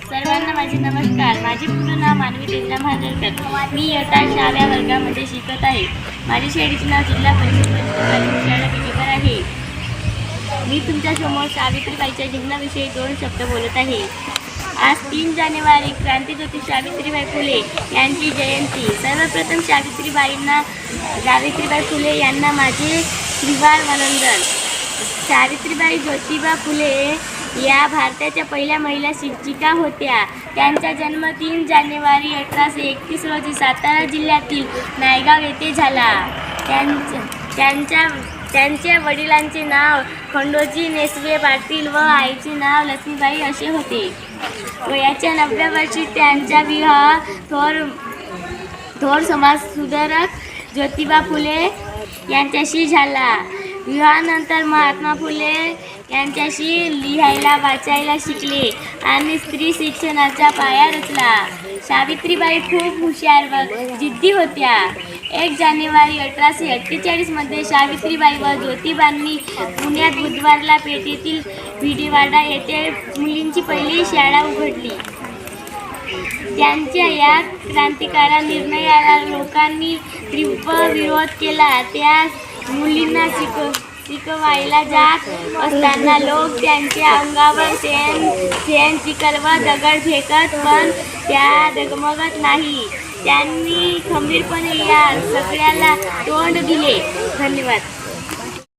सर्वांना माझे नमस्कार. माझे पूर्ण नाव मानवी तेजना महाजनकर. मी इयत्ता 6व्या वर्गामध्ये शिकत आहे. माझ्या शाळेचे नाव जिल्हा परिषद प्राथमिक शाळा बिजेकर आहे. मी तुमच्यासमोर सावित्रीबाईच्या जीवनाविषयी 2 शब्द बोलत आहे. आज 3 जानेवारी क्रांतीज्योती सावित्रीबाई फुले यांची जयंती. सर्वप्रथम सावित्रीबाई फुले यांना माझे श्रीवार वंदन. सावित्रीबाई ज्योतिबा फुले या भारताच्या पहिल्या महिला शिक्षिका होत्या. त्यांचा जन्म 3 जानेवारी 1831 रोजी सातारा जिल्ह्यातील नायगाव येथे झाला. त्यांच्या वडिलांचे नाव खंडोजी नेसवे पाटील व आईचे नाव लक्ष्मीबाई असे होते. वयाच्या 90व्या वर्षी त्यांचा विवाह थोर समाजसुधारक ज्योतिबा फुले यांच्याशी झाला. विवाहानंतर महात्मा फुले यांच्याशी लिहायला वाचायला शिकले आणि स्त्री शिक्षणाचा पाया रचला. सावित्रीबाई खूप हुशार व जिद्दी होत्या. 1 जानेवारी 1848 मध्ये सावित्रीबाई व ज्योतिबांनी पुण्यात बुधवारला पेठेतील भिडेवाडा येथे मुलींची पहिली शाळा उघडली. त्यांच्या या क्रांतिकारी निर्णयाला लोकांनी तीव्र विरोध केला. त्या मुलींना शिकवायला जात असताना लोक त्यांच्या अंगावर शेण चिखल व दगड फेकत, पण त्या डगमगत नाही. त्यांनी खंबीरपणे या सगळ्याला तोंड दिले. धन्यवाद.